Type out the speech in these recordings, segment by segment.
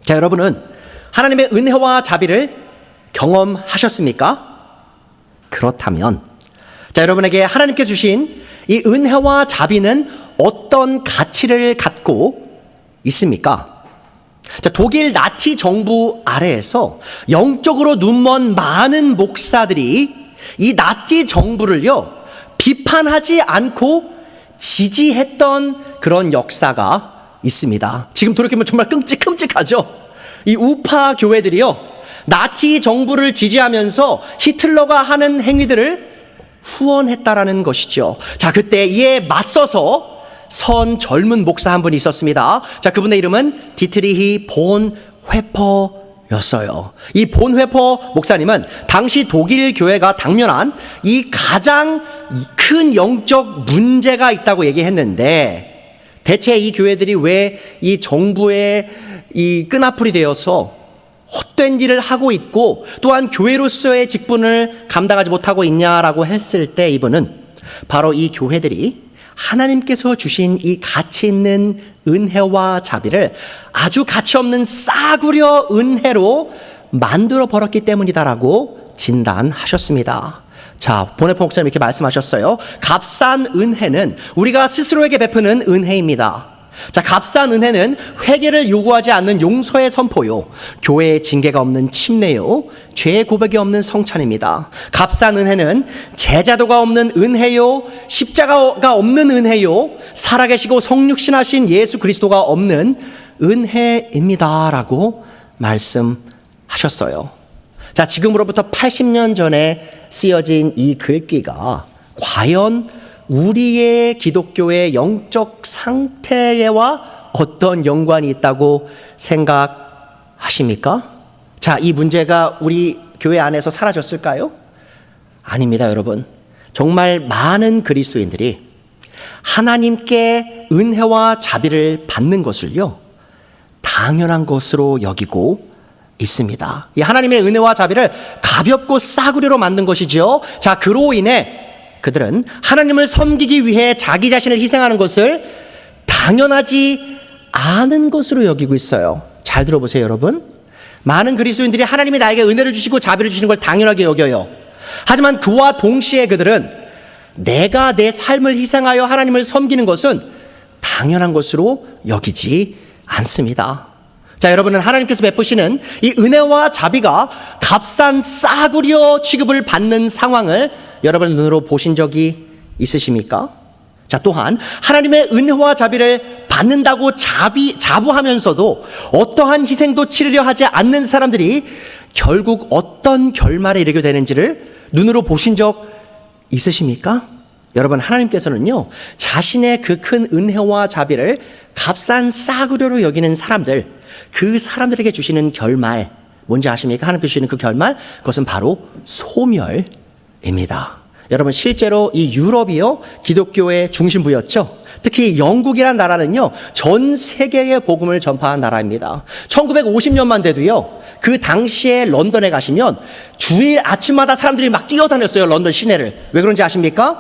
자, 여러분은 하나님의 은혜와 자비를 경험하셨습니까? 그렇다면, 자, 여러분에게 하나님께 주신 이 은혜와 자비는 어떤 가치를 갖고 있습니까? 자, 독일 나치 정부 아래에서 영적으로 눈먼 많은 목사들이 이 나치 정부를요, 비판하지 않고 지지했던 그런 역사가 있습니다. 지금 돌이켜보면 정말 끔찍하죠? 이 우파 교회들이요, 나치 정부를 지지하면서 히틀러가 하는 행위들을 후원했다라는 것이죠. 자, 그때 이에 맞서서 선 젊은 목사 한 분이 있었습니다. 자, 그분의 이름은 디트리히 본 회퍼였어요. 이 본 회퍼 목사님은 당시 독일 교회가 당면한 이 가장 큰 영적 문제가 있다고 얘기했는데, 대체 이 교회들이 왜 이 정부의 이 끈앞풀이 되어서 헛된 일을 하고 있고 또한 교회로서의 직분을 감당하지 못하고 있냐라고 했을 때, 이분은 바로 이 교회들이 하나님께서 주신 이 가치 있는 은혜와 자비를 아주 가치 없는 싸구려 은혜로 만들어 버렸기 때문이다라고 진단하셨습니다. 자, 보네포 목사님 이렇게 말씀하셨어요. 값싼 은혜는 우리가 스스로에게 베푸는 은혜입니다. 자, 값싼 은혜는 회개를 요구하지 않는 용서의 선포요, 교회의 징계가 없는 침례요, 죄의 고백이 없는 성찬입니다. 값싼 은혜는 제자도가 없는 은혜요, 십자가가 없는 은혜요, 살아계시고 성육신하신 예수 그리스도가 없는 은혜입니다 라고 말씀하셨어요. 자, 지금으로부터 80년 전에 쓰여진 이 글귀가 과연 우리의 기독교의 영적 상태와 어떤 연관이 있다고 생각하십니까? 자, 이 문제가 우리 교회 안에서 사라졌을까요? 아닙니다, 여러분. 정말 많은 그리스도인들이 하나님께 은혜와 자비를 받는 것을요, 당연한 것으로 여기고 있습니다. 이 하나님의 은혜와 자비를 가볍고 싸구려로 만든 것이죠. 자, 그로 인해 그들은 하나님을 섬기기 위해 자기 자신을 희생하는 것을 당연하지 않은 것으로 여기고 있어요. 잘 들어보세요, 여러분. 많은 그리스도인들이 하나님이 나에게 은혜를 주시고 자비를 주시는 걸 당연하게 여겨요. 하지만 그와 동시에 그들은 내가 내 삶을 희생하여 하나님을 섬기는 것은 당연한 것으로 여기지 않습니다. 자, 여러분은 하나님께서 베푸시는 이 은혜와 자비가 값싼 싸구려 취급을 받는 상황을 여러분 눈으로 보신 적이 있으십니까? 자, 또한 하나님의 은혜와 자비를 받는다고 자부하면서도 어떠한 희생도 치르려 하지 않는 사람들이 결국 어떤 결말에 이르게 되는지를 눈으로 보신 적 있으십니까? 여러분, 하나님께서는요, 자신의 그 큰 은혜와 자비를 값싼 싸구려로 여기는 사람들, 그 사람들에게 주시는 결말, 뭔지 아십니까? 하나님께서 주시는 그 결말, 그것은 바로 소멸입니다. 여러분, 실제로 이 유럽이요, 기독교의 중심부였죠. 특히 영국이란 나라는요, 전 세계에 복음을 전파한 나라입니다. 1950년만 돼도요, 그 당시에 런던에 가시면 주일 아침마다 사람들이 막 뛰어다녔어요, 런던 시내를. 왜 그런지 아십니까?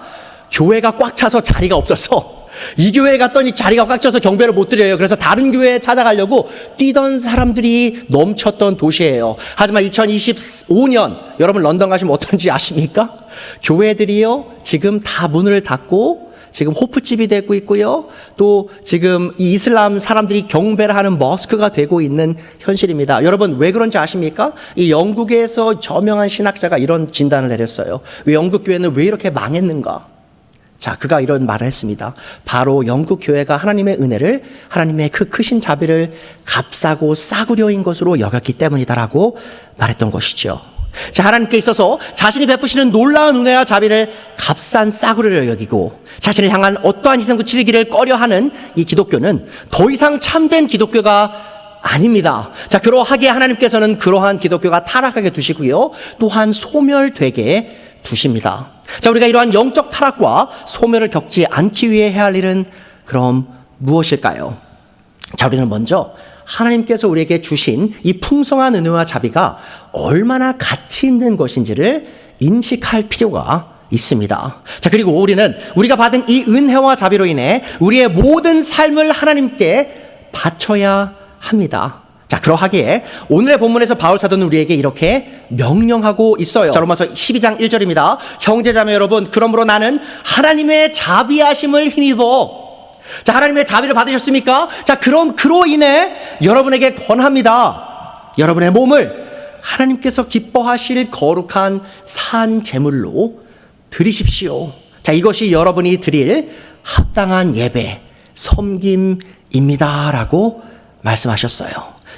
교회가 꽉 차서 자리가 없어서, 이 교회에 갔더니 자리가 꽉 차서 경배를 못 드려요. 그래서 다른 교회에 찾아가려고 뛰던 사람들이 넘쳤던 도시예요. 하지만 2025년 여러분 런던 가시면 어떤지 아십니까? 교회들이요, 지금 다 문을 닫고 지금 호프집이 되고 있고요, 또 지금 이 이슬람 사람들이 경배를 하는 머스크가 되고 있는 현실입니다. 여러분, 왜 그런지 아십니까? 이 영국에서 저명한 신학자가 이런 진단을 내렸어요. 왜 영국 교회는 왜 이렇게 망했는가? 자, 그가 이런 말을 했습니다. 바로 영국 교회가 하나님의 은혜를, 하나님의 그 크신 자비를 값싸고 싸구려인 것으로 여겼기 때문이다라고 말했던 것이죠. 자, 하나님께 있어서 자신이 베푸시는 놀라운 은혜와 자비를 값싼 싸구려로 여기고 자신을 향한 어떠한 희생도 치르기를 꺼려하는 이 기독교는 더 이상 참된 기독교가 아닙니다. 자, 그러하기에 하나님께서는 그러한 기독교가 타락하게 두시고요, 또한 소멸되게 두십니다. 자, 우리가 이러한 영적 타락과 소멸을 겪지 않기 위해 해야 할 일은 그럼 무엇일까요? 자, 우리는 먼저 하나님께서 우리에게 주신 이 풍성한 은혜와 자비가 얼마나 가치 있는 것인지를 인식할 필요가 있습니다. 자, 그리고 우리는 우리가 받은 이 은혜와 자비로 인해 우리의 모든 삶을 하나님께 바쳐야 합니다. 자, 그러하기에 오늘의 본문에서 바울 사도는 우리에게 이렇게 명령하고 있어요. 자, 로마서 12장 1절입니다. 형제자매 여러분, 그러므로 나는 하나님의 자비하심을 힘입어. 자, 하나님의 자비를 받으셨습니까? 자, 그럼 그로 인해 여러분에게 권합니다. 여러분의 몸을 하나님께서 기뻐하실 거룩한 산 제물로 드리십시오. 자, 이것이 여러분이 드릴 합당한 예배, 섬김입니다라고 말씀하셨어요.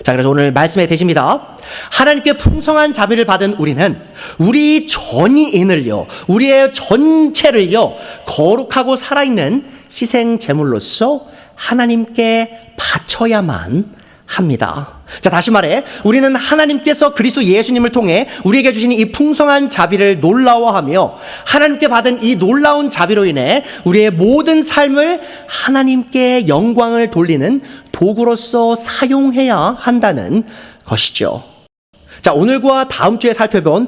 자, 그래서 오늘 말씀의 대지입니다. 하나님께 풍성한 자비를 받은 우리는 우리 전인을요, 우리의 전체를요, 거룩하고 살아있는 희생 제물로서 하나님께 바쳐야만 합니다. 자, 다시 말해 우리는 하나님께서 그리스도 예수님을 통해 우리에게 주신 이 풍성한 자비를 놀라워하며 하나님께 받은 이 놀라운 자비로 인해 우리의 모든 삶을 하나님께 영광을 돌리는 도구로서 사용해야 한다는 것이죠. 자, 오늘과 다음 주에 살펴볼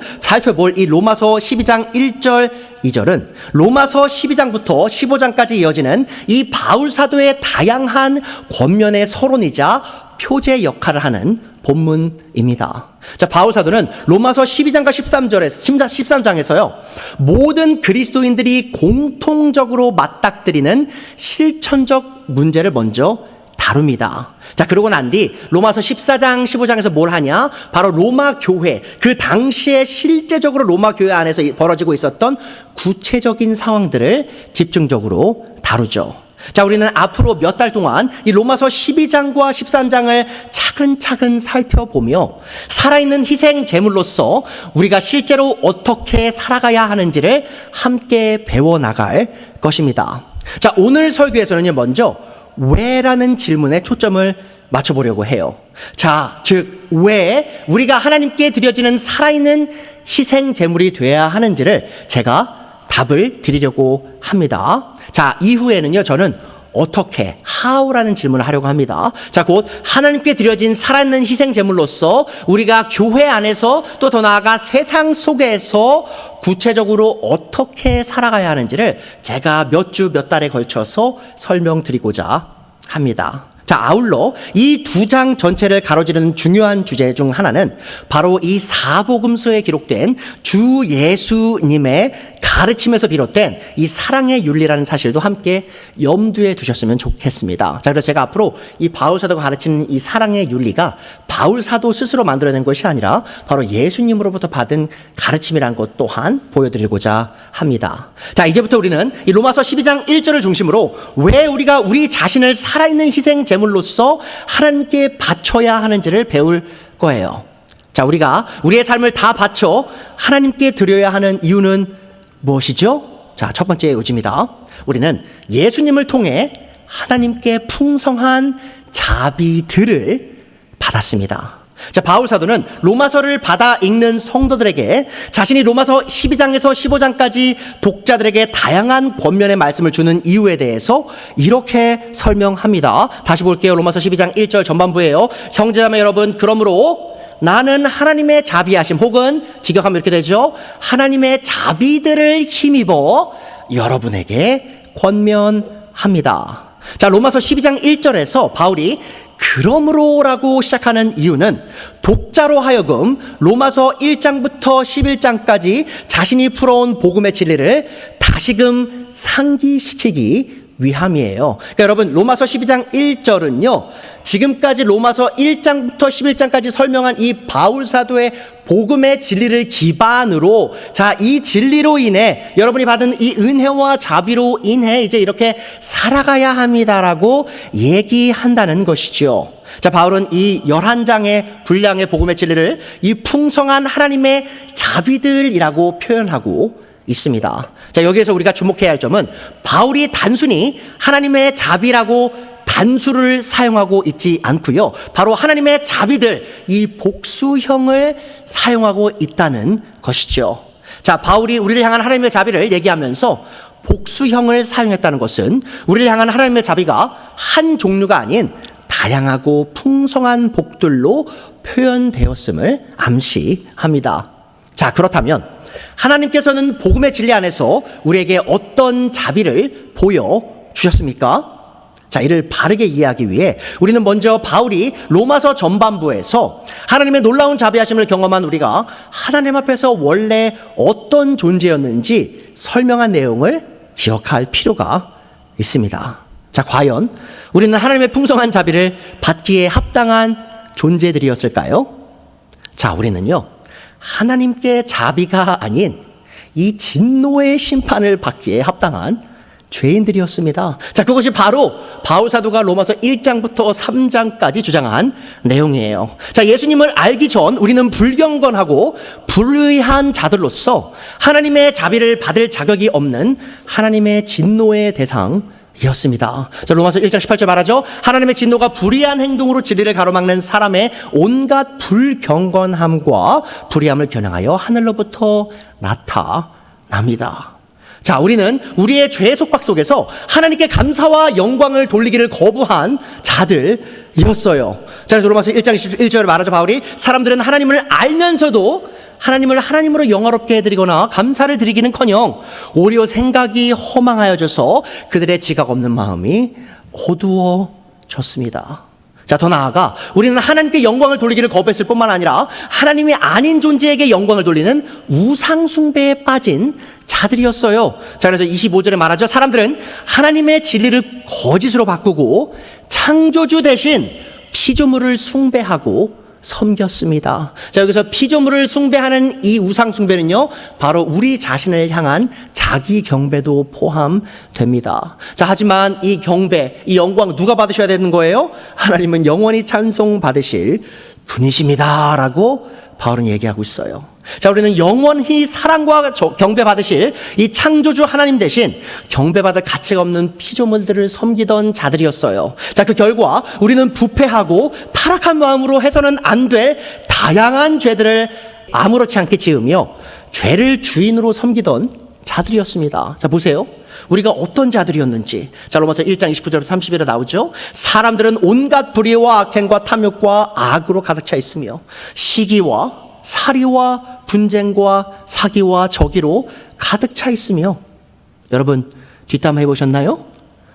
이 로마서 12장 1절 2절은 로마서 12장부터 15장까지 이어지는 이 바울 사도의 다양한 권면의 서론이자 표제 역할을 하는 본문입니다. 자, 바울 사도는 로마서 12장과 13장에서요, 모든 그리스도인들이 공통적으로 맞닥뜨리는 실천적 문제를 먼저 다룹니다. 자, 그러고 난 뒤 로마서 14장 15장에서 뭘 하냐? 바로 로마 교회, 그 당시에 실제적으로 로마 교회 안에서 벌어지고 있었던 구체적인 상황들을 집중적으로 다루죠. 자, 우리는 앞으로 몇 달 동안 이 로마서 12장과 13장을 차근차근 살펴보며 살아있는 희생 제물로서 우리가 실제로 어떻게 살아가야 하는지를 함께 배워나갈 것입니다. 자, 오늘 설교에서는요, 먼저 왜라는 질문에 초점을 맞춰보려고 해요. 자, 즉 왜 우리가 하나님께 드려지는 살아있는 희생 제물이 되어야 하는지를 제가 답을 드리려고 합니다. 자, 이후에는요, 저는 어떻게, how라는 질문을 하려고 합니다. 자, 곧 하나님께 드려진 살아있는 희생 제물로서 우리가 교회 안에서 또 더 나아가 세상 속에서 구체적으로 어떻게 살아가야 하는지를 제가 몇 주 몇 달에 걸쳐서 설명드리고자 합니다. 자, 아울러 이 두 장 전체를 가로지르는 중요한 주제 중 하나는 바로 이 사복음서에 기록된 주 예수님의 가르침에서 비롯된 이 사랑의 윤리라는 사실도 함께 염두에 두셨으면 좋겠습니다. 자, 그래서 제가 앞으로 이 바울 사도가 가르치는 이 사랑의 윤리가 바울 사도 스스로 만들어낸 것이 아니라 바로 예수님으로부터 받은 가르침이라는 것 또한 보여드리고자 합니다. 자, 이제부터 우리는 이 로마서 12장 1절을 중심으로 왜 우리가 우리 자신을 살아있는 희생 제물로서 하나님께 바쳐야 하는지를 배울 거예요. 자, 우리가 우리의 삶을 다 바쳐 하나님께 드려야 하는 이유는 무엇이죠? 자, 첫 번째 의지입니다. 우리는 예수님을 통해 하나님께 풍성한 자비들을 받았습니다. 자, 바울 사도는 로마서를 받아 읽는 성도들에게 자신이 로마서 12장에서 15장까지 독자들에게 다양한 권면의 말씀을 주는 이유에 대해서 이렇게 설명합니다. 다시 볼게요. 로마서 12장 1절 전반부예요. 형제자매 여러분, 그러므로 나는 하나님의 자비하심, 혹은 직역하면 이렇게 되죠. 하나님의 자비들을 힘입어 여러분에게 권면합니다. 자, 로마서 12장 1절에서 바울이 그러므로라고 시작하는 이유는 독자로 하여금 로마서 1장부터 11장까지 자신이 풀어온 복음의 진리를 다시금 상기시키기 위함이에요. 그러니까 여러분, 로마서 12장 1절은요, 지금까지 로마서 1장부터 11장까지 설명한 이 바울 사도의 복음의 진리를 기반으로, 자, 이 진리로 인해 여러분이 받은 이 은혜와 자비로 인해 이제 이렇게 살아가야 합니다라고 얘기한다는 것이죠. 자, 바울은 이 11장의 분량의 복음의 진리를 이 풍성한 하나님의 자비들이라고 표현하고 있습니다. 자, 여기에서 우리가 주목해야 할 점은 바울이 단순히 하나님의 자비라고 단수를 사용하고 있지 않고요. 바로 하나님의 자비들, 이 복수형을 사용하고 있다는 것이죠. 자, 바울이 우리를 향한 하나님의 자비를 얘기하면서 복수형을 사용했다는 것은 우리를 향한 하나님의 자비가 한 종류가 아닌 다양하고 풍성한 복들로 표현되었음을 암시합니다. 자, 그렇다면 하나님께서는 복음의 진리 안에서 우리에게 어떤 자비를 보여주셨습니까? 자, 이를 바르게 이해하기 위해 우리는 먼저 바울이 로마서 전반부에서 하나님의 놀라운 자비하심을 경험한 우리가 하나님 앞에서 원래 어떤 존재였는지 설명한 내용을 기억할 필요가 있습니다. 자, 과연 우리는 하나님의 풍성한 자비를 받기에 합당한 존재들이었을까요? 자, 우리는요, 하나님께 자비가 아닌 이 진노의 심판을 받기에 합당한 죄인들이었습니다. 자, 그것이 바로 바울 사도가 로마서 1장부터 3장까지 주장한 내용이에요. 자, 예수님을 알기 전 우리는 불경건하고 불의한 자들로서 하나님의 자비를 받을 자격이 없는 하나님의 진노의 대상이었습니다. 자, 로마서 1장 18절 말하죠. 하나님의 진노가 불의한 행동으로 진리를 가로막는 사람의 온갖 불경건함과 불의함을 겨냥하여 하늘로부터 나타납니다. 자, 우리는 우리의 죄 속박 속에서 하나님께 감사와 영광을 돌리기를 거부한 자들이었어요. 자, 그래서 로마서 1장 21절에 말하죠. 바울이 사람들은 하나님을 알면서도 하나님을 하나님으로 영화롭게 해드리거나 감사를 드리기는커녕 오히려 생각이 허망하여져서 그들의 지각 없는 마음이 어두워졌습니다. 자, 더 나아가 우리는 하나님께 영광을 돌리기를 거부했을 뿐만 아니라 하나님이 아닌 존재에게 영광을 돌리는 우상 숭배에 빠진 자들이었어요. 자, 그래서 25절에 말하죠. 사람들은 하나님의 진리를 거짓으로 바꾸고 창조주 대신 피조물을 숭배하고 섬겼습니다. 자, 여기서 피조물을 숭배하는 이 우상 숭배는요, 바로 우리 자신을 향한 자기 경배도 포함됩니다. 자, 하지만 이 경배, 이 영광 누가 받으셔야 되는 거예요? 하나님은 영원히 찬송 받으실 분이십니다라고 바울은 얘기하고 있어요. 자, 우리는 영원히 사랑과 경배 받으실 이 창조주 하나님 대신 경배받을 가치가 없는 피조물들을 섬기던 자들이었어요. 자, 그 결과 우리는 부패하고 타락한 마음으로 해서는 안 될 다양한 죄들을 아무렇지 않게 지으며 죄를 주인으로 섬기던 자들이었습니다. 자, 보세요. 우리가 어떤 자들이었는지. 자, 로마서 1장 29절부터 30절에 나오죠. 사람들은 온갖 불의와 악행과 탐욕과 악으로 가득 차 있으며 시기와 살이와 분쟁과 사기와 저기로 가득 차 있으며, 여러분 뒷담화 해보셨나요?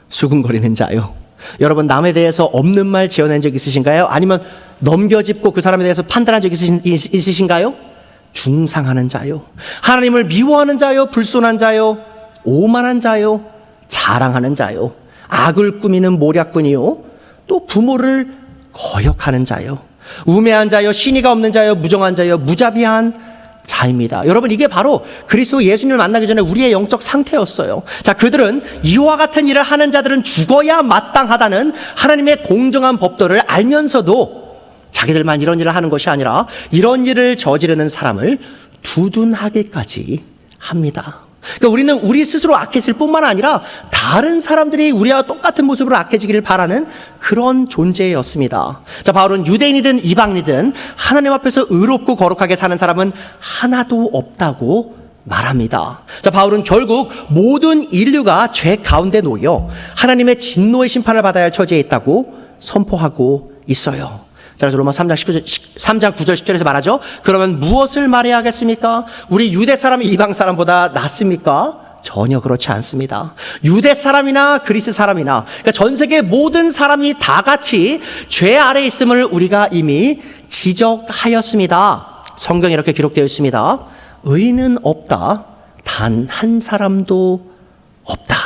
수군거리는 자요. 여러분 남에 대해서 없는 말 지어낸 적 있으신가요? 아니면 넘겨짚고 그 사람에 대해서 판단한 적 있으신가요? 중상하는 자요. 하나님을 미워하는 자요. 불손한 자요. 오만한 자요. 자랑하는 자요. 악을 꾸미는 모략꾼이요. 또 부모를 거역하는 자요. 우매한 자요. 신의가 없는 자요. 무정한 자요. 무자비한 자입니다. 여러분, 이게 바로 그리스도 예수님을 만나기 전에 우리의 영적 상태였어요. 자, 그들은 이와 같은 일을 하는 자들은 죽어야 마땅하다는 하나님의 공정한 법도를 알면서도 자기들만 이런 일을 하는 것이 아니라 이런 일을 저지르는 사람을 두둔하게까지 합니다. 그러니까 우리는 우리 스스로 악해질 뿐만 아니라 다른 사람들이 우리와 똑같은 모습으로 악해지기를 바라는 그런 존재였습니다. 자, 바울은 유대인이든 이방인이든 하나님 앞에서 의롭고 거룩하게 사는 사람은 하나도 없다고 말합니다. 자, 바울은 결국 모든 인류가 죄 가운데 놓여 하나님의 진노의 심판을 받아야 할 처지에 있다고 선포하고 있어요. 자, 그래서 로마 3장 9절 10절에서 말하죠. 그러면 무엇을 말해야 하겠습니까? 우리 유대 사람이 이방 사람보다 낫습니까? 전혀 그렇지 않습니다. 유대 사람이나 그리스 사람이나, 그러니까 전 세계 모든 사람이 다 같이 죄 아래 있음을 우리가 이미 지적하였습니다. 성경에 이렇게 기록되어 있습니다. 의인은 없다. 단 한 사람도 없다.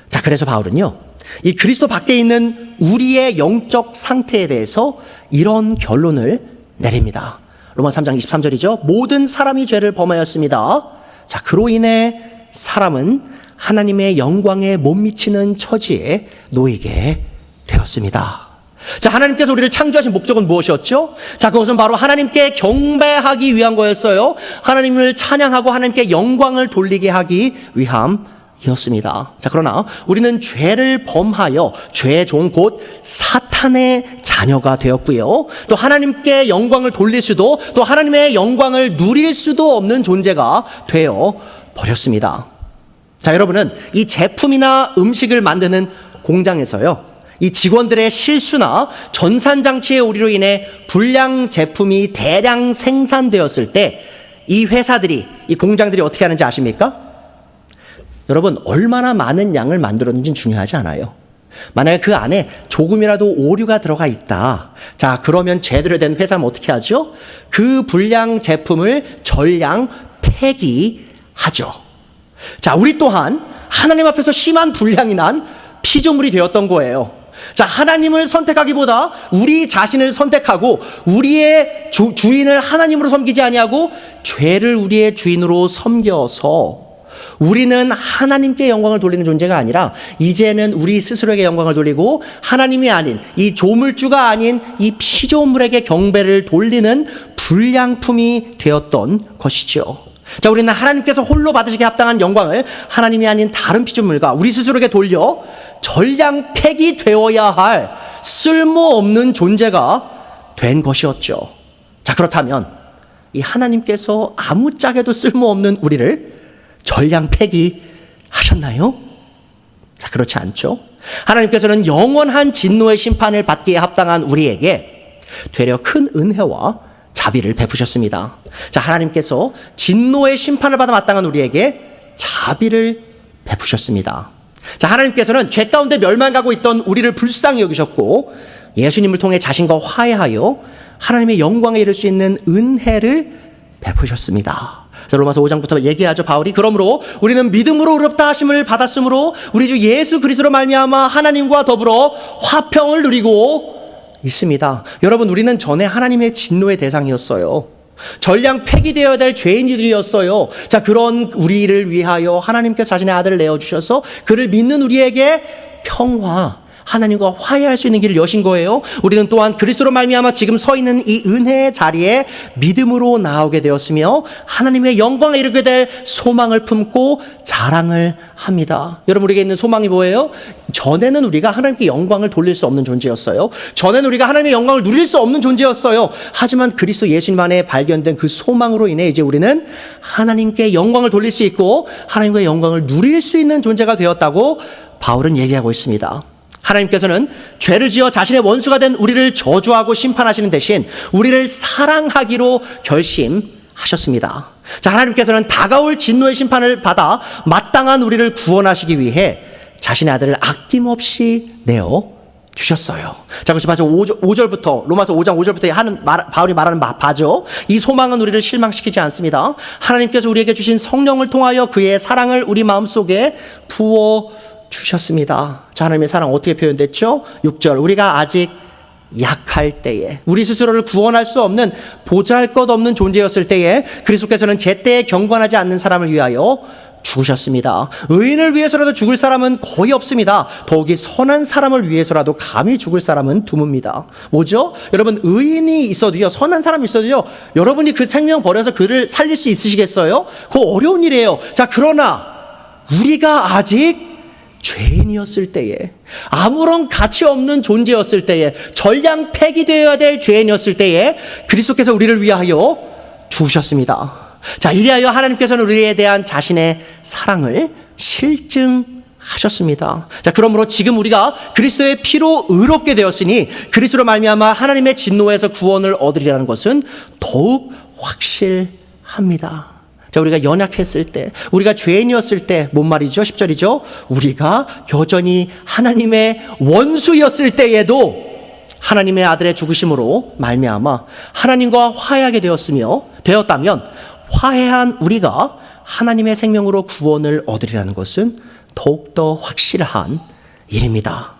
자, 그래서 바울은요, 이 그리스도 밖에 있는 우리의 영적 상태에 대해서 이런 결론을 내립니다. 로마 3장 23절이죠. 모든 사람이 죄를 범하였습니다. 자, 그로 인해 사람은 하나님의 영광에 못 미치는 처지에 놓이게 되었습니다. 자, 하나님께서 우리를 창조하신 목적은 무엇이었죠? 자, 그것은 바로 하나님께 경배하기 위한 거였어요. 하나님을 찬양하고 하나님께 영광을 돌리게 하기 위함이었습니다. 자, 그러나 우리는 죄를 범하여 죄의 종 곧 사탄의 자녀가 되었고요. 또 하나님께 영광을 돌릴 수도, 또 하나님의 영광을 누릴 수도 없는 존재가 되어 버렸습니다. 자, 여러분은 이 제품이나 음식을 만드는 공장에서요, 이 직원들의 실수나 전산장치의 오류로 인해 불량 제품이 대량 생산되었을 때 이 회사들이, 이 공장들이 어떻게 하는지 아십니까? 여러분, 얼마나 많은 양을 만들었는지는 중요하지 않아요. 만약에 그 안에 조금이라도 오류가 들어가 있다. 자, 그러면 제대로 된 회사는 어떻게 하죠? 그 불량 제품을 전량 폐기하죠. 자, 우리 또한 하나님 앞에서 심한 불량이 난 피조물이 되었던 거예요. 자, 하나님을 선택하기보다 우리 자신을 선택하고 우리의 주인을 하나님으로 섬기지 아니하고 죄를 우리의 주인으로 섬겨서 우리는 하나님께 영광을 돌리는 존재가 아니라 이제는 우리 스스로에게 영광을 돌리고 하나님이 아닌 이 조물주가 아닌 이 피조물에게 경배를 돌리는 불량품이 되었던 것이죠. 자, 우리는 하나님께서 홀로 받으시기에 합당한 영광을 하나님이 아닌 다른 피조물과 우리 스스로에게 돌려 전량 폐기되어야 할 쓸모없는 존재가 된 것이었죠. 자, 그렇다면 이 하나님께서 아무짝에도 쓸모없는 우리를 전량 폐기하셨나요? 자, 그렇지 않죠. 하나님께서는 영원한 진노의 심판을 받기에 합당한 우리에게 되려 큰 은혜와 자비를 베푸셨습니다. 자, 하나님께서 진노의 심판을 받아 마땅한 우리에게 자비를 베푸셨습니다. 자, 하나님께서는 죄 가운데 멸망하고 있던 우리를 불쌍히 여기셨고 예수님을 통해 자신과 화해하여 하나님의 영광에 이를 수 있는 은혜를 베푸셨습니다. 자, 로마서 5장부터 얘기하죠. 바울이 그러므로 우리는 믿음으로 의롭다 하심을 받았으므로 우리 주 예수 그리스도로 말미암아 하나님과 더불어 화평을 누리고 있습니다. 여러분, 우리는 전에 하나님의 진노의 대상이었어요. 전량 폐기되어야 될 죄인들이었어요. 자, 그런 우리를 위하여 하나님께서 자신의 아들을 내어주셔서 그를 믿는 우리에게 평화, 하나님과 화해할 수 있는 길을 여신 거예요. 우리는 또한 그리스도로 말미암아 지금 서 있는 이 은혜의 자리에 믿음으로 나오게 되었으며 하나님의 영광에 이르게 될 소망을 품고 자랑을 합니다. 여러분, 우리에게 있는 소망이 뭐예요? 전에는 우리가 하나님께 영광을 돌릴 수 없는 존재였어요. 전에는 우리가 하나님의 영광을 누릴 수 없는 존재였어요. 하지만 그리스도 예수님 안에 발견된 그 소망으로 인해 이제 우리는 하나님께 영광을 돌릴 수 있고 하나님과의 영광을 누릴 수 있는 존재가 되었다고 바울은 얘기하고 있습니다. 하나님께서는 죄를 지어 자신의 원수가 된 우리를 저주하고 심판하시는 대신 우리를 사랑하기로 결심하셨습니다. 자, 하나님께서는 다가올 진노의 심판을 받아 마땅한 우리를 구원하시기 위해 자신의 아들을 아낌없이 내어 주셨어요. 자, 그래서 바로 5절부터 로마서 5장 5절부터 바울이 말하는 바죠. 이 소망은 우리를 실망시키지 않습니다. 하나님께서 우리에게 주신 성령을 통하여 그의 사랑을 우리 마음속에 부어 주셨습니다. 자, 하나님의 사랑 어떻게 표현됐죠? 6절, 우리가 아직 약할 때에, 우리 스스로를 구원할 수 없는 보잘것없는 존재였을 때에 그리스도께서는 제때에 경건하지 않는 사람을 위하여 죽으셨습니다. 의인을 위해서라도 죽을 사람은 거의 없습니다. 더욱이 선한 사람을 위해서라도 감히 죽을 사람은 드뭅니다. 뭐죠? 여러분, 의인이 있어도요, 선한 사람이 있어도요, 여러분이 그 생명 버려서 그를 살릴 수 있으시겠어요? 그거 어려운 일이에요. 자, 그러나 우리가 아직 죄인이었을 때에, 아무런 가치 없는 존재였을 때에, 전량 폐기되어야 될 죄인이었을 때에 그리스도께서 우리를 위하여 죽으셨습니다. 자, 이리하여 하나님께서는 우리에 대한 자신의 사랑을 실증하셨습니다. 자, 그러므로 지금 우리가 그리스도의 피로 의롭게 되었으니 그리스도로 말미암아 하나님의 진노에서 구원을 얻으리라는 것은 더욱 확실합니다. 자, 우리가 연약했을 때, 우리가 죄인이었을 때, 뭔 말이죠? 10절이죠. 우리가 여전히 하나님의 원수였을 때에도 하나님의 아들의 죽으심으로 말미암아 하나님과 화해하게 되었다면 화해한 우리가 하나님의 생명으로 구원을 얻으리라는 것은 더욱더 확실한 일입니다.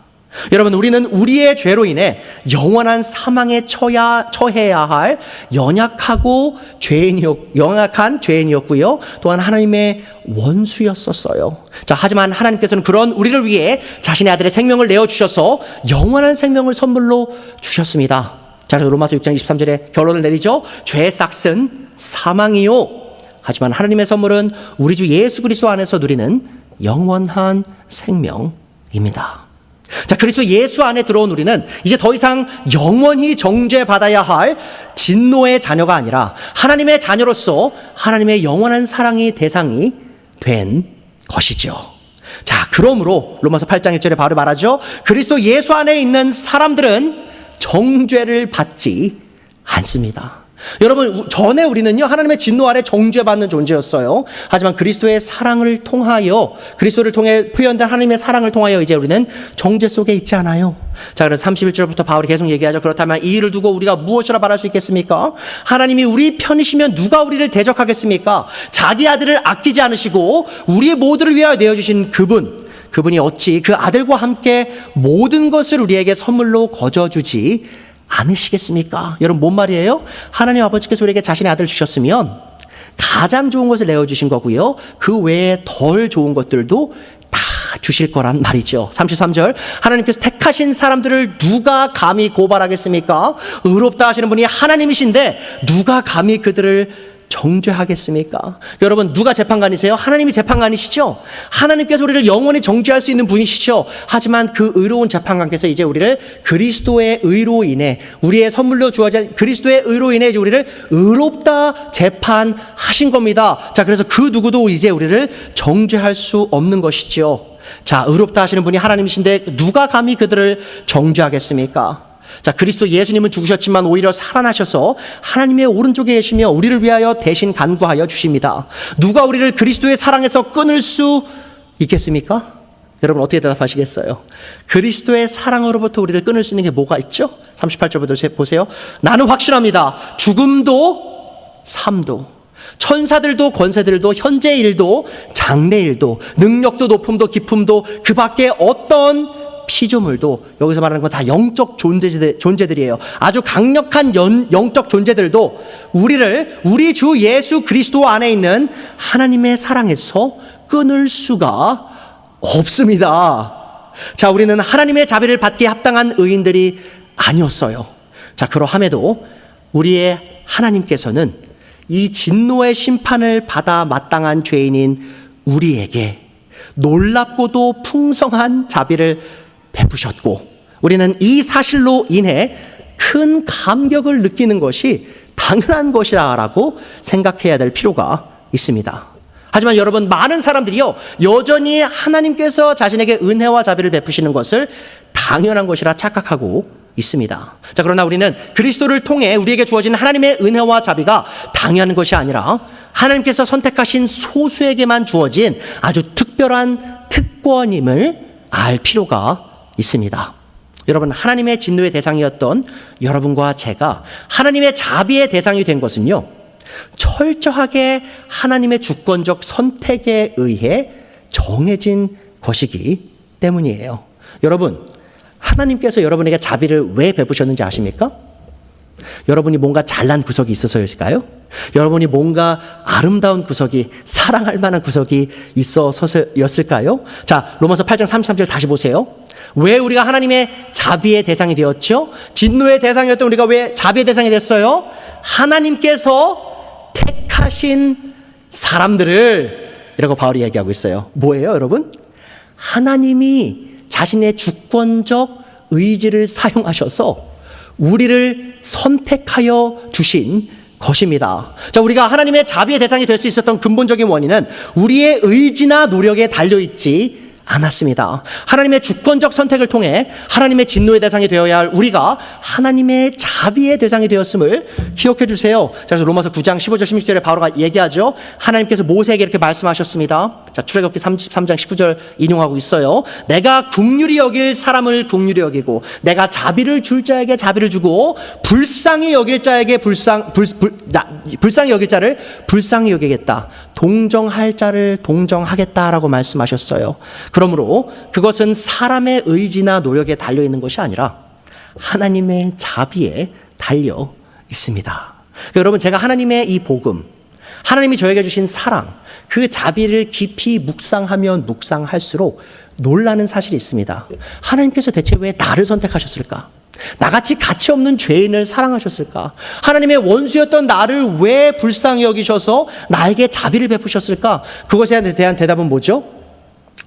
여러분, 우리는 우리의 죄로 인해 영원한 사망에 처해야 할 연약한 죄인이었고요. 또한 하나님의 원수였었어요. 자, 하지만 하나님께서는 그런 우리를 위해 자신의 아들의 생명을 내어주셔서 영원한 생명을 선물로 주셨습니다. 자, 로마서 6장 23절에 결론을 내리죠. 죄의 싹은 사망이요, 하지만 하나님의 선물은 우리 주 예수 그리스도 안에서 누리는 영원한 생명입니다. 자, 그리스도 예수 안에 들어온 우리는 이제 더 이상 영원히 정죄받아야 할 진노의 자녀가 아니라 하나님의 자녀로서 하나님의 영원한 사랑이 대상이 된 것이죠. 자, 그러므로 로마서 8장 1절에 바로 말하죠. 그리스도 예수 안에 있는 사람들은 정죄를 받지 않습니다. 여러분, 전에 우리는요, 하나님의 진노 아래 정죄받는 존재였어요. 하지만 그리스도의 사랑을 통하여, 그리스도를 통해 표현된 하나님의 사랑을 통하여 이제 우리는 정죄 속에 있지 않아요. 자, 그래서 31절부터 바울이 계속 얘기하죠. 그렇다면 이 일을 두고 우리가 무엇이라 말할 수 있겠습니까? 하나님이 우리 편이시면 누가 우리를 대적하겠습니까? 자기 아들을 아끼지 않으시고 우리 모두를 위하여 내어주신 그분이 어찌 그 아들과 함께 모든 것을 우리에게 선물로 거저주지 않으시겠습니까? 여러분, 뭔 말이에요? 하나님 아버지께서 우리에게 자신의 아들을 주셨으면 가장 좋은 것을 내어주신 거고요, 그 외에 덜 좋은 것들도 다 주실 거란 말이죠. 33절, 하나님께서 택하신 사람들을 누가 감히 고발하겠습니까? 의롭다 하시는 분이 하나님이신데 누가 감히 그들을 정죄하겠습니까? 여러분, 누가 재판관이세요? 하나님이 재판관이시죠? 하나님께서 우리를 영원히 정죄할 수 있는 분이시죠? 하지만 그 의로운 재판관께서 이제 우리를 그리스도의 의로 인해, 우리의 선물로 주어진 그리스도의 의로 인해 이제 우리를 의롭다 재판하신 겁니다. 자, 그래서 그 누구도 이제 우리를 정죄할 수 없는 것이죠. 자, 의롭다 하시는 분이 하나님이신데 누가 감히 그들을 정죄하겠습니까? 자, 그리스도 예수님은 죽으셨지만 오히려 살아나셔서 하나님의 오른쪽에 계시며 우리를 위하여 대신 간구하여 주십니다. 누가 우리를 그리스도의 사랑에서 끊을 수 있겠습니까? 여러분, 어떻게 대답하시겠어요? 그리스도의 사랑으로부터 우리를 끊을 수 있는 게 뭐가 있죠? 38절부터 보세요. 나는 확신합니다. 죽음도 삶도 천사들도 권세들도 현재 일도 장래 일도 능력도 높음도 깊음도 그 밖에 어떤 피조물도, 여기서 말하는 건 다 영적 존재들이에요. 아주 강력한 영적 존재들도 우리 주 예수 그리스도 안에 있는 하나님의 사랑에서 끊을 수가 없습니다. 자, 우리는 하나님의 자비를 받기에 합당한 의인들이 아니었어요. 자, 그러함에도 우리의 하나님께서는 이 진노의 심판을 받아 마땅한 죄인인 우리에게 놀랍고도 풍성한 자비를 베푸셨고, 우리는 이 사실로 인해 큰 감격을 느끼는 것이 당연한 것이라고 생각해야 될 필요가 있습니다. 하지만 여러분, 많은 사람들이요, 여전히 하나님께서 자신에게 은혜와 자비를 베푸시는 것을 당연한 것이라 착각하고 있습니다. 자, 그러나 우리는 그리스도를 통해 우리에게 주어진 하나님의 은혜와 자비가 당연한 것이 아니라 하나님께서 선택하신 소수에게만 주어진 아주 특별한 특권임을 알 필요가 있습니다. 여러분, 하나님의 진노의 대상이었던 여러분과 제가 하나님의 자비의 대상이 된 것은요, 철저하게 하나님의 주권적 선택에 의해 정해진 것이기 때문이에요. 여러분, 하나님께서 여러분에게 자비를 왜 베푸셨는지 아십니까? 여러분이 뭔가 잘난 구석이 있어서일까요? 여러분이 뭔가 아름다운 구석이, 사랑할 만한 구석이 있어서였을까요? 자, 로마서 8장 33절 다시 보세요. 왜 우리가 하나님의 자비의 대상이 되었죠? 진노의 대상이었던 우리가 왜 자비의 대상이 됐어요? 하나님께서 택하신 사람들을, 이라고 바울이 얘기하고 있어요. 뭐예요, 여러분? 하나님이 자신의 주권적 의지를 사용하셔서 우리를 선택하여 주신 것입니다. 자, 우리가 하나님의 자비의 대상이 될 수 있었던 근본적인 원인은 우리의 의지나 노력에 달려있지 않았습니다. 하나님의 주권적 선택을 통해 하나님의 진노의 대상이 되어야 할 우리가 하나님의 자비의 대상이 되었음을 기억해 주세요. 자, 그래서 로마서 9장 15절 16절에 바로가 얘기하죠. 하나님께서 모세에게 이렇게 말씀하셨습니다. 자, 출애굽기 33장 19절 인용하고 있어요. 내가 긍휼히 여길 사람을 긍휼히 여기고 내가 자비를 줄 자에게 자비를 주고 불쌍히 여길 자에게 불쌍히 여길 자를 불쌍히 여기겠다. 동정할 자를 동정하겠다라고 말씀하셨어요. 그러므로 그것은 사람의 의지나 노력에 달려 있는 것이 아니라 하나님의 자비에 달려 있습니다. 그러니까 여러분, 제가 하나님의 이 복음, 하나님이 저에게 주신 사랑, 그 자비를 깊이 묵상하면 묵상할수록 놀라는 사실이 있습니다. 하나님께서 대체 왜 나를 선택하셨을까? 나같이 가치 없는 죄인을 사랑하셨을까? 하나님의 원수였던 나를 왜 불쌍히 여기셔서 나에게 자비를 베푸셨을까? 그것에 대한 대답은 뭐죠?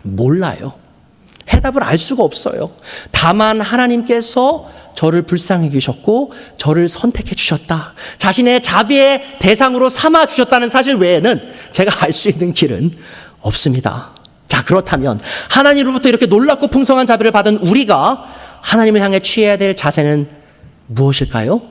몰라요. 해답을 알 수가 없어요. 다만 하나님께서 저를 불쌍히 여기셨고 저를 선택해 주셨다. 자신의 자비의 대상으로 삼아 주셨다는 사실 외에는 제가 알 수 있는 길은 없습니다. 자, 그렇다면 하나님으로부터 이렇게 놀랍고 풍성한 자비를 받은 우리가 하나님을 향해 취해야 될 자세는 무엇일까요?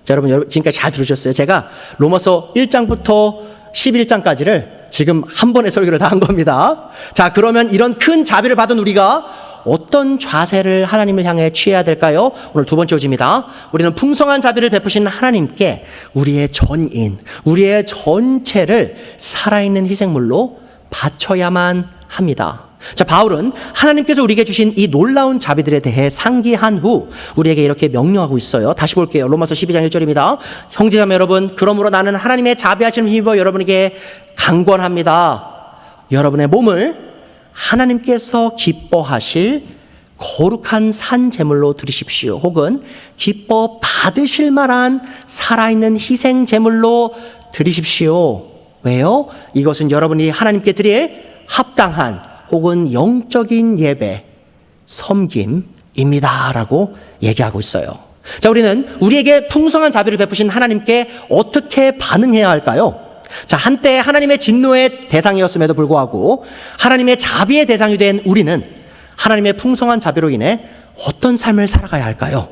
자, 여러분 지금까지 잘 들으셨어요? 제가 로마서 1장부터 11장까지를 지금 한 번에 설교를 다 한 겁니다. 자, 그러면 이런 큰 자비를 받은 우리가 어떤 자세를 하나님을 향해 취해야 될까요? 오늘 두 번째 요지입니다. 우리는 풍성한 자비를 베푸신 하나님께 우리의 전인, 우리의 전체를 살아있는 희생물로 바쳐야만 합니다. 자, 바울은 하나님께서 우리에게 주신 이 놀라운 자비들에 대해 상기한 후 우리에게 이렇게 명령하고 있어요. 다시 볼게요. 로마서 12장 1절입니다. 형제자매 여러분, 그러므로 나는 하나님의 자비하심을 힘입어 여러분에게 강권합니다. 여러분의 몸을 하나님께서 기뻐하실 거룩한 산 제물로 드리십시오. 혹은 기뻐 받으실 만한 살아있는 희생 제물로 드리십시오. 왜요? 이것은 여러분이 하나님께 드릴 합당한 혹은 영적인 예배, 섬김입니다 라고 얘기하고 있어요. 자, 우리는 우리에게 풍성한 자비를 베푸신 하나님께 어떻게 반응해야 할까요? 자, 한때 하나님의 진노의 대상이었음에도 불구하고 하나님의 자비의 대상이 된 우리는 하나님의 풍성한 자비로 인해 어떤 삶을 살아가야 할까요?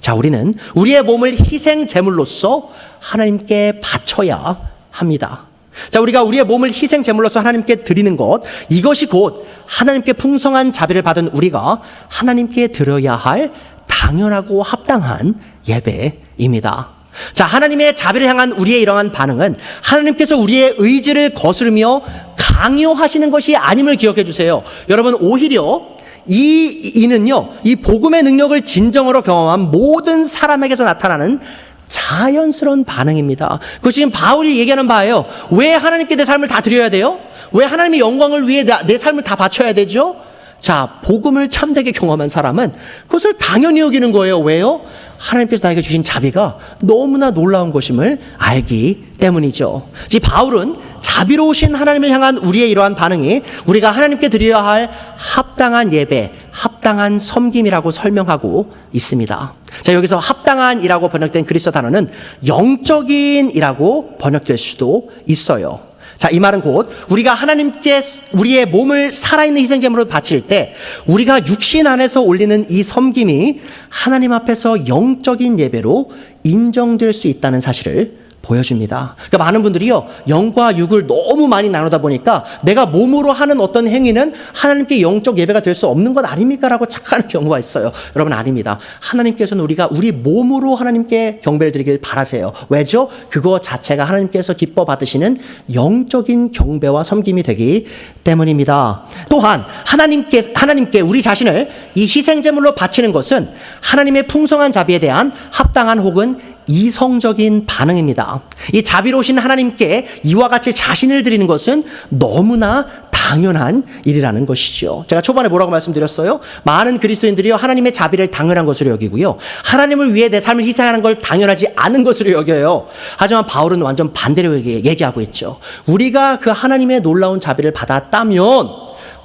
자, 우리는 우리의 몸을 희생 제물로서 하나님께 바쳐야 합니다. 자, 우리가 우리의 몸을 희생 제물로서 하나님께 드리는 것, 이것이 곧 하나님께 풍성한 자비를 받은 우리가 하나님께 드려야 할 당연하고 합당한 예배입니다. 자, 하나님의 자비를 향한 우리의 이러한 반응은 하나님께서 우리의 의지를 거스르며 강요하시는 것이 아님을 기억해 주세요. 여러분, 오히려 이는요, 이 복음의 능력을 진정으로 경험한 모든 사람에게서 나타나는 자연스러운 반응입니다. 그것이 지금 바울이 얘기하는 바예요. 왜 하나님께 내 삶을 다 드려야 돼요? 왜 하나님의 영광을 위해 내 삶을 다 바쳐야 되죠? 자, 복음을 참되게 경험한 사람은 그것을 당연히 여기는 거예요. 왜요? 하나님께서 나에게 주신 자비가 너무나 놀라운 것임을 알기 때문이죠. 이 바울은 자비로우신 하나님을 향한 우리의 이러한 반응이 우리가 하나님께 드려야 할 합당한 예배, 합당한 섬김이라고 설명하고 있습니다. 자, 여기서 합당한이라고 번역된 그리스어 단어는 영적인이라고 번역될 수도 있어요. 자, 이 말은 곧 우리가 하나님께 우리의 몸을 살아있는 희생제물로 바칠 때 우리가 육신 안에서 올리는 이 섬김이 하나님 앞에서 영적인 예배로 인정될 수 있다는 사실을 보여줍니다. 그러니까 많은 분들이요, 영과 육을 너무 많이 나누다 보니까 내가 몸으로 하는 어떤 행위는 하나님께 영적 예배가 될 수 없는 것 아닙니까? 라고 착각하는 경우가 있어요. 여러분, 아닙니다. 하나님께서는 우리가 우리 몸으로 하나님께 경배를 드리길 바라세요. 왜죠? 그거 자체가 하나님께서 기뻐 받으시는 영적인 경배와 섬김이 되기 때문입니다. 또한 하나님께 우리 자신을 이 희생제물로 바치는 것은 하나님의 풍성한 자비에 대한 합당한 혹은 이성적인 반응입니다. 이 자비로우신 하나님께 이와 같이 자신을 드리는 것은 너무나 당연한 일이라는 것이죠. 제가 초반에 뭐라고 말씀드렸어요? 많은 그리스도인들이요, 하나님의 자비를 당연한 것으로 여기고요, 하나님을 위해 내 삶을 희생하는 걸 당연하지 않은 것으로 여겨요. 하지만 바울은 완전 반대로 얘기하고 있죠. 우리가 그 하나님의 놀라운 자비를 받았다면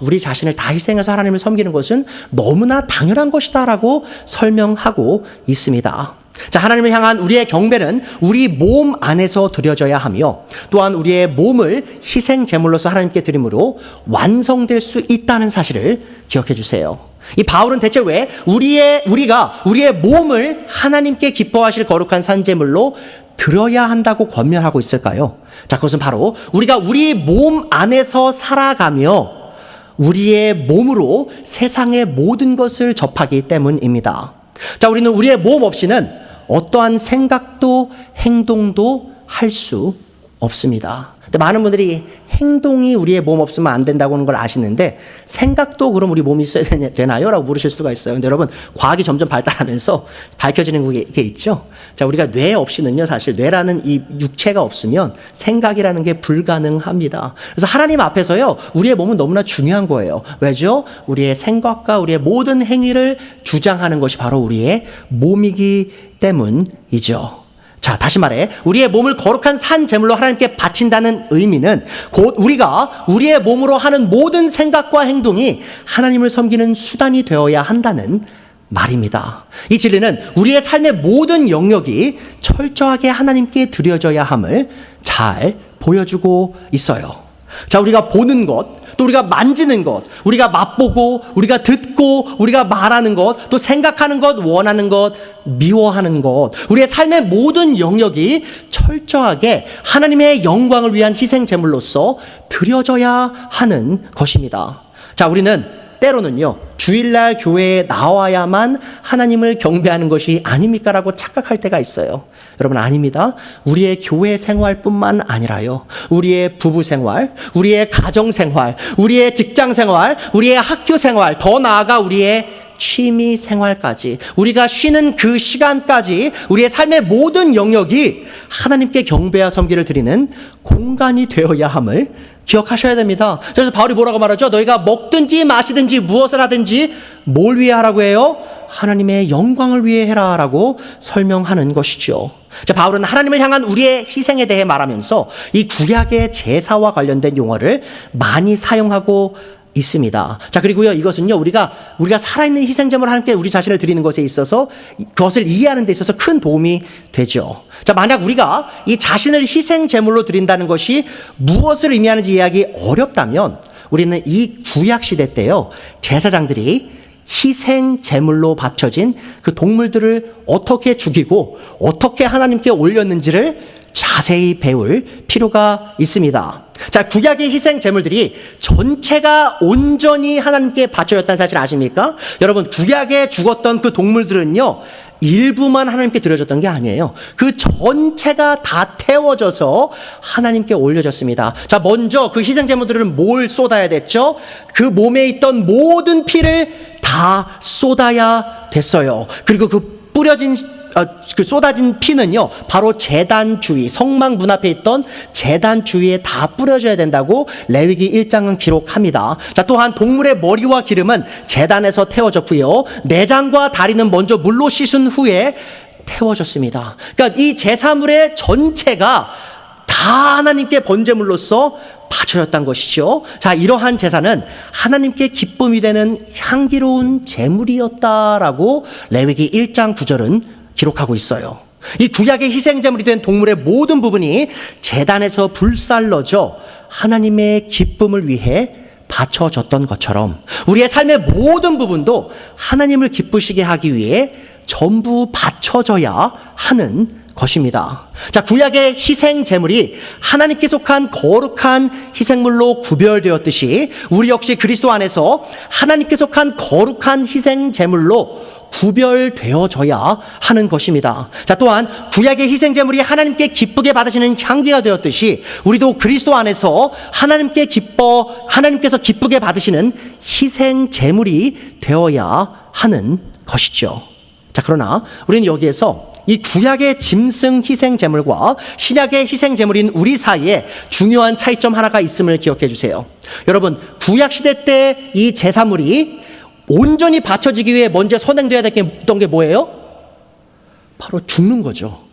우리 자신을 다 희생해서 하나님을 섬기는 것은 너무나 당연한 것이다라고 설명하고 있습니다. 자, 하나님을 향한 우리의 경배는 우리 몸 안에서 드려져야 하며 또한 우리의 몸을 희생 제물로서 하나님께 드림으로 완성될 수 있다는 사실을 기억해 주세요. 이 바울은 대체 왜 우리가 우리의 몸을 하나님께 기뻐하실 거룩한 산제물로 드려야 한다고 권면하고 있을까요? 자, 그것은 바로 우리가 우리 몸 안에서 살아가며 우리의 몸으로 세상의 모든 것을 접하기 때문입니다. 자, 우리는 우리의 몸 없이는 어떠한 생각도 행동도 할 수 없습니다. 근데 많은 분들이 행동이 우리의 몸 없으면 안 된다고 하는 걸 아시는데 생각도 그럼 우리 몸이 있어야 되나요? 라고 물으실 수가 있어요. 근데 여러분, 과학이 점점 발달하면서 밝혀지는 게 있죠. 자, 우리가 뇌 없이는요, 사실 뇌라는 이 육체가 없으면 생각이라는 게 불가능합니다. 그래서 하나님 앞에서요, 우리의 몸은 너무나 중요한 거예요. 왜죠? 우리의 생각과 우리의 모든 행위를 주장하는 것이 바로 우리의 몸이기 때문이죠. 자, 다시 말해 우리의 몸을 거룩한 산 제물로 하나님께 바친다는 의미는 곧 우리가 우리의 몸으로 하는 모든 생각과 행동이 하나님을 섬기는 수단이 되어야 한다는 말입니다. 이 진리는 우리의 삶의 모든 영역이 철저하게 하나님께 드려져야 함을 잘 보여주고 있어요. 자, 우리가 보는 것, 또 우리가 만지는 것, 우리가 맛보고 우리가 듣고 듣고 우리가 말하는 것, 또 생각하는 것, 원하는 것, 미워하는 것, 우리의 삶의 모든 영역이 철저하게 하나님의 영광을 위한 희생 제물로서 드려져야 하는 것입니다. 자, 우리는 때로는요, 주일날 교회에 나와야만 하나님을 경배하는 것이 아닙니까? 라고 착각할 때가 있어요. 여러분, 아닙니다. 우리의 교회 생활뿐만 아니라요, 우리의 부부 생활, 우리의 가정 생활, 우리의 직장 생활, 우리의 학교 생활, 더 나아가 우리의 취미 생활까지, 우리가 쉬는 그 시간까지 우리의 삶의 모든 영역이 하나님께 경배와 섬기를 드리는 공간이 되어야 함을 기억하셔야 됩니다. 그래서 바울이 뭐라고 말하죠? 너희가 먹든지 마시든지 무엇을 하든지 뭘 위해 하라고 해요? 하나님의 영광을 위해 해라 라고 설명하는 것이죠. 자, 바울은 하나님을 향한 우리의 희생에 대해 말하면서 이 구약의 제사와 관련된 용어를 많이 사용하고 있습니다. 자, 그리고요, 이것은요, 우리가 살아있는 희생제물을 하나님께 우리 자신을 드리는 것에 있어서 그것을 이해하는 데 있어서 큰 도움이 되죠. 자, 만약 우리가 이 자신을 희생제물로 드린다는 것이 무엇을 의미하는지 이해하기 어렵다면 우리는 이 구약시대 때요, 제사장들이 희생제물로 바쳐진 그 동물들을 어떻게 죽이고 어떻게 하나님께 올렸는지를 자세히 배울 필요가 있습니다. 자, 구약의 희생 제물들이 전체가 온전히 하나님께 바쳐졌다는 사실 아십니까? 여러분, 구약에 죽었던 그 동물들은요, 일부만 하나님께 드려졌던 게 아니에요. 그 전체가 다 태워져서 하나님께 올려졌습니다. 자, 먼저 그 희생 제물들은 뭘 쏟아야 됐죠? 그 몸에 있던 모든 피를 다 쏟아야 됐어요. 그리고 그 쏟아진 피는요, 바로 제단 주위, 성막 문 앞에 있던 제단 주위에 다 뿌려져야 된다고 레위기 1장은 기록합니다. 자, 또한 동물의 머리와 기름은 제단에서 태워졌고요, 내장과 다리는 먼저 물로 씻은 후에 태워졌습니다. 그러니까 이 제사물의 전체가 다 하나님께 번제물로서 바쳐졌다는 것이죠. 자, 이러한 제사는 하나님께 기쁨이 되는 향기로운 제물이었다라고 레위기 1장 9절은 기록하고 있어요. 이 구약의 희생제물이 된 동물의 모든 부분이 제단에서 불살러져 하나님의 기쁨을 위해 바쳐졌던 것처럼 우리의 삶의 모든 부분도 하나님을 기쁘시게 하기 위해 전부 바쳐져야 하는 것입니다. 자, 구약의 희생 제물이 하나님께 속한 거룩한 희생물로 구별되었듯이 우리 역시 그리스도 안에서 하나님께 속한 거룩한 희생 제물로 구별되어져야 하는 것입니다. 자, 또한 구약의 희생 제물이 하나님께 기쁘게 받으시는 향기가 되었듯이 우리도 그리스도 안에서 하나님께서 기쁘게 받으시는 희생 제물이 되어야 하는 것이죠. 자, 그러나 우리는 여기에서 이 구약의 짐승 희생 제물과 신약의 희생 제물인 우리 사이에 중요한 차이점 하나가 있음을 기억해 주세요. 여러분, 구약 시대 때 이 제사물이 온전히 바쳐지기 위해 먼저 선행되어야 됐던 게 뭐예요? 바로 죽는 거죠.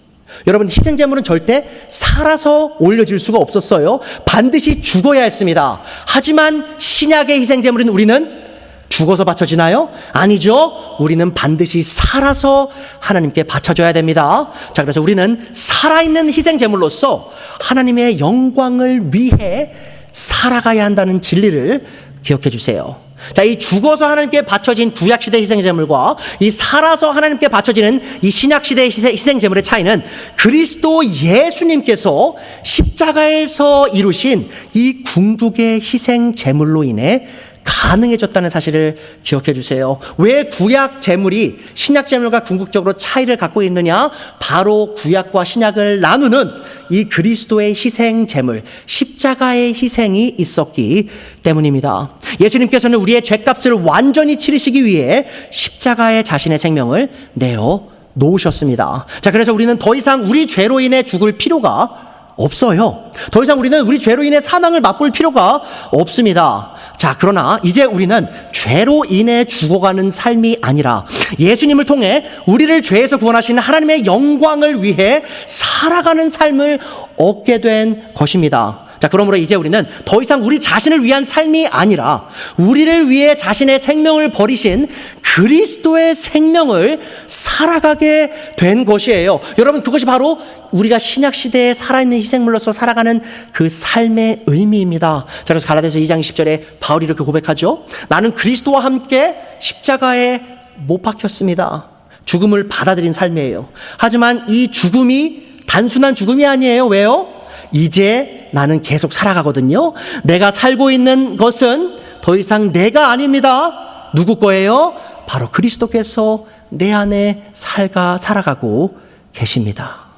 여러분, 희생 제물은 절대 살아서 올려질 수가 없었어요. 반드시 죽어야 했습니다. 하지만 신약의 희생 제물인 우리는 죽어서 바쳐지나요? 아니죠. 우리는 반드시 살아서 하나님께 바쳐져야 됩니다. 자, 그래서 우리는 살아있는 희생 제물로서 하나님의 영광을 위해 살아가야 한다는 진리를 기억해 주세요. 자, 이 죽어서 하나님께 바쳐진 구약시대 희생제물과 이 살아서 하나님께 바쳐지는 이 신약시대 희생제물의 차이는 그리스도 예수님께서 십자가에서 이루신 이 궁극의 희생제물로 인해 가능해졌다는 사실을 기억해 주세요. 왜 구약 제물이 신약 제물과 궁극적으로 차이를 갖고 있느냐? 바로 구약과 신약을 나누는 이 그리스도의 희생 제물, 십자가의 희생이 있었기 때문입니다. 예수님께서는 우리의 죄값을 완전히 치르시기 위해 십자가에 자신의 생명을 내어 놓으셨습니다. 자, 그래서 우리는 더 이상 우리 죄로 인해 죽을 필요가 없어요. 더 이상 우리는 우리 죄로 인해 사망을 맛볼 필요가 없습니다. 자, 그러나 이제 우리는 죄로 인해 죽어가는 삶이 아니라 예수님을 통해 우리를 죄에서 구원하시는 하나님의 영광을 위해 살아가는 삶을 얻게 된 것입니다. 자, 그러므로 이제 우리는 더 이상 우리 자신을 위한 삶이 아니라 우리를 위해 자신의 생명을 버리신 그리스도의 생명을 살아가게 된 것이에요. 여러분, 그것이 바로 우리가 신약 시대에 살아있는 희생물로서 살아가는 그 삶의 의미입니다. 자, 그래서 갈라디아서 2장 20절에 바울이 이렇게 고백하죠. 나는 그리스도와 함께 십자가에 못 박혔습니다. 죽음을 받아들인 삶이에요. 하지만 이 죽음이 단순한 죽음이 아니에요. 왜요? 이제 나는 계속 살아가거든요. 내가 살고 있는 것은 더 이상 내가 아닙니다. 누구 거예요? 바로 그리스도께서 내 안에 살아가고 계십니다.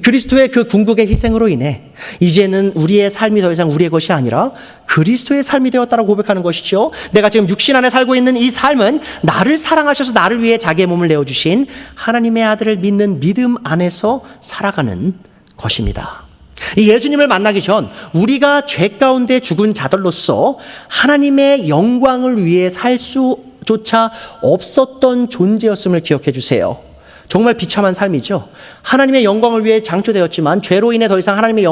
그리스도의 그 궁극의 희생으로 인해 이제는 우리의 삶이 더 이상 우리의 것이 아니라 그리스도의 삶이 되었다고 고백하는 것이죠. 내가 지금 육신 안에 살고 있는 이 삶은 나를 사랑하셔서 나를 위해 자기의 몸을 내어주신 하나님의 아들을 믿는 믿음 안에서 살아가는 것입니다. 이 예수님을 만나기 전 우리가 죄 가운데 죽은 자들로서 하나님의 영광을 위해 살 수조차 없었던 존재였음을 기억해 주세요. 정말 비참한 삶이죠. 하나님의 영광을 위해 창조되었지만 죄로 인해 더 이상 하나님께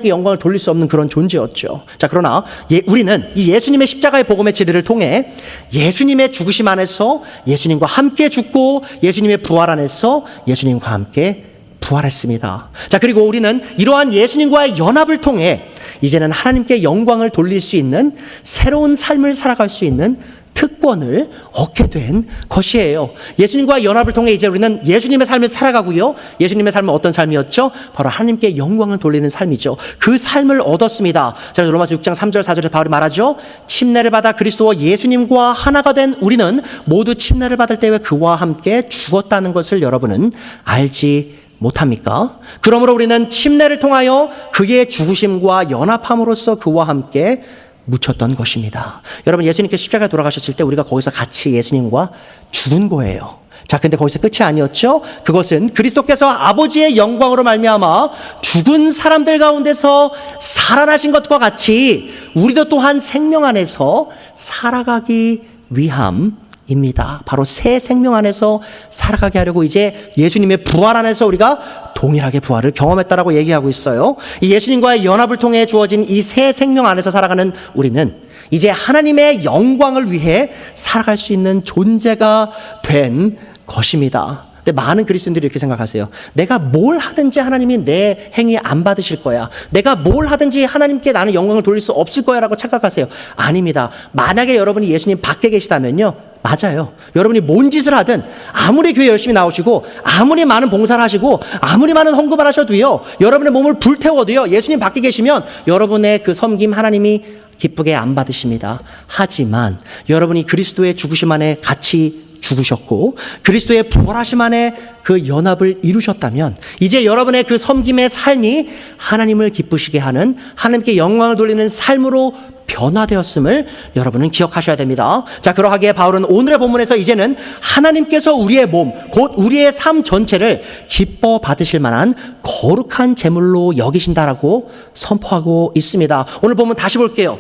영광을 돌릴 수 없는 그런 존재였죠. 자, 그러나 우리는 이 예수님의 십자가의 복음의 진리를 통해 예수님의 죽으심 안에서 예수님과 함께 죽고 예수님의 부활 안에서 예수님과 함께 부활했습니다. 자, 그리고 우리는 이러한 예수님과의 연합을 통해 이제는 하나님께 영광을 돌릴 수 있는 새로운 삶을 살아갈 수 있는 특권을 얻게 된 것이에요. 예수님과 연합을 통해 이제 우리는 예수님의 삶을 살아가고요. 예수님의 삶은 어떤 삶이었죠? 바로 하나님께 영광을 돌리는 삶이죠. 그 삶을 얻었습니다. 자, 로마서 6장 3절 4절에 바울이 말하죠. 침례를 받아 그리스도와 예수님과 하나가 된 우리는 모두 침례를 받을 때에 그와 함께 죽었다는 것을 여러분은 알지 못합니까? 그러므로 우리는 침례를 통하여 그의 죽으심과 연합함으로써 그와 함께 묻혔던 것입니다. 여러분, 예수님께서 십자가에 돌아가셨을 때 우리가 거기서 같이 예수님과 죽은 거예요. 자, 근데 거기서 끝이 아니었죠. 그것은 그리스도께서 아버지의 영광으로 말미암아 죽은 사람들 가운데서 살아나신 것과 같이 우리도 또한 생명 안에서 살아가기 위함입니다. 바로 새 생명 안에서 살아가게 하려고 이제 예수님의 부활 안에서 우리가 동일하게 부활을 경험했다라고 얘기하고 있어요. 이 예수님과의 연합을 통해 주어진 이 새 생명 안에서 살아가는 우리는 이제 하나님의 영광을 위해 살아갈 수 있는 존재가 된 것입니다. 근데 많은 그리스도인들이 이렇게 생각하세요. 내가 뭘 하든지 하나님이 내 행위 안 받으실 거야. 내가 뭘 하든지 하나님께 나는 영광을 돌릴 수 없을 거야 라고 착각하세요. 아닙니다. 만약에 여러분이 예수님 밖에 계시다면요, 맞아요. 여러분이 뭔 짓을 하든 아무리 교회 열심히 나오시고 아무리 많은 봉사를 하시고 아무리 많은 헌금을 하셔도요, 여러분의 몸을 불태워도요, 예수님 밖에 계시면 여러분의 그 섬김 하나님이 기쁘게 안 받으십니다. 하지만 여러분이 그리스도의 죽으심 안에 같이 죽으셨고 그리스도의 부활하심 안에 그 연합을 이루셨다면 이제 여러분의 그 섬김의 삶이 하나님을 기쁘시게 하는, 하나님께 영광을 돌리는 삶으로 변화되었음을 여러분은 기억하셔야 됩니다. 자, 그러하기에 바울은 오늘의 본문에서 이제는 하나님께서 우리의 몸, 곧 우리의 삶 전체를 기뻐 받으실 만한 거룩한 제물로 여기신다라고 선포하고 있습니다. 오늘 본문 다시 볼게요.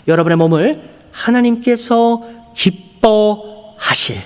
여러분의 몸을 하나님께서 기뻐하실,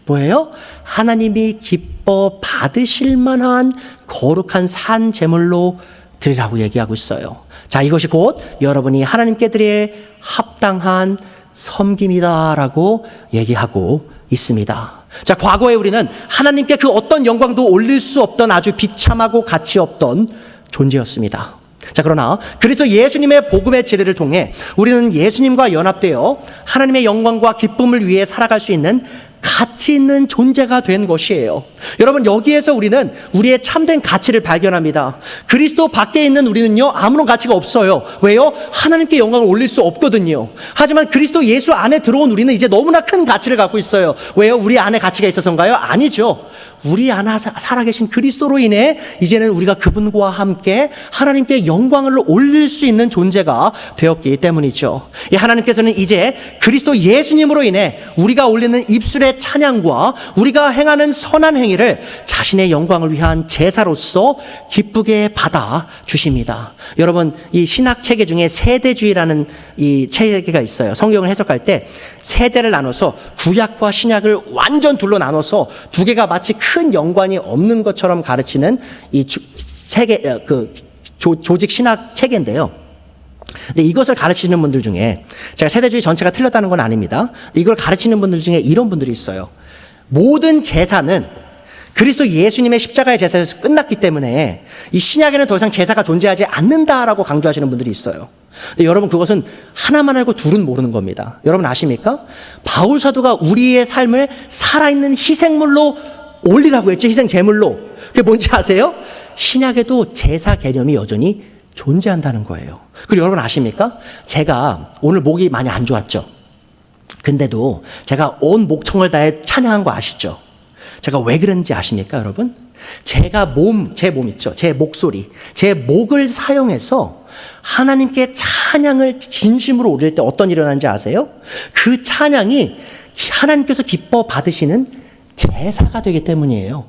뭐예요? 하나님이 기뻐 받으실 만한 거룩한 산 제물로 드리라고 얘기하고 있어요. 자, 이것이 곧 여러분이 하나님께 드릴 합당한 섬김이다라고 얘기하고 있습니다. 자, 과거에 우리는 하나님께 그 어떤 영광도 올릴 수 없던 아주 비참하고 가치 없던 존재였습니다. 자, 그러나 그리스도 예수님의 복음의 진리를 통해 우리는 예수님과 연합되어 하나님의 영광과 기쁨을 위해 살아갈 수 있는 가치 있는 존재가 된 것이에요. 여러분, 여기에서 우리는 우리의 참된 가치를 발견합니다. 그리스도 밖에 있는 우리는요, 아무런 가치가 없어요. 왜요? 하나님께 영광을 올릴 수 없거든요. 하지만 그리스도 예수 안에 들어온 우리는 이제 너무나 큰 가치를 갖고 있어요. 왜요? 우리 안에 가치가 있어서인가요? 아니죠. 우리 안에 살아계신 그리스도로 인해 이제는 우리가 그분과 함께 하나님께 영광을 올릴 수 있는 존재가 되었기 때문이죠. 하나님께서는 이제 그리스도 예수님으로 인해 우리가 올리는 입술의 찬양과 우리가 행하는 선한 행위를 자신의 영광을 위한 제사로서 기쁘게 받아 주십니다. 여러분, 이 신학 체계 중에 세대주의라는 이 체계가 있어요. 성경을 해석할 때 세대를 나눠서 구약과 신약을 완전 둘로 나눠서 두 개가 마치 큰 연관이 없는 것처럼 가르치는 이 세계, 조직 신학 체계인데요. 근데 이것을 가르치는 분들 중에, 제가 세대주의 전체가 틀렸다는 건 아닙니다. 이걸 가르치는 분들 중에 이런 분들이 있어요. 모든 제사는 그리스도 예수님의 십자가의 제사에서 끝났기 때문에 이 신약에는 더 이상 제사가 존재하지 않는다라고 강조하시는 분들이 있어요. 근데 여러분, 그것은 하나만 알고 둘은 모르는 겁니다. 여러분 아십니까? 바울 사도가 우리의 삶을 살아있는 희생물로 올리라고 했죠. 희생 제물로. 그게 뭔지 아세요? 신약에도 제사 개념이 여전히 존재한다는 거예요. 그리고 여러분 아십니까? 제가 오늘 목이 많이 안 좋았죠. 근데도 제가 온 목청을 다해 찬양한 거 아시죠? 제가 왜 그런지 아십니까, 여러분? 제가 제 몸 있죠. 제 목소리, 제 목을 사용해서 하나님께 찬양을 진심으로 올릴 때 어떤 일이 일어나는지 아세요? 그 찬양이 하나님께서 기뻐 받으시는 제사가 되기 때문이에요.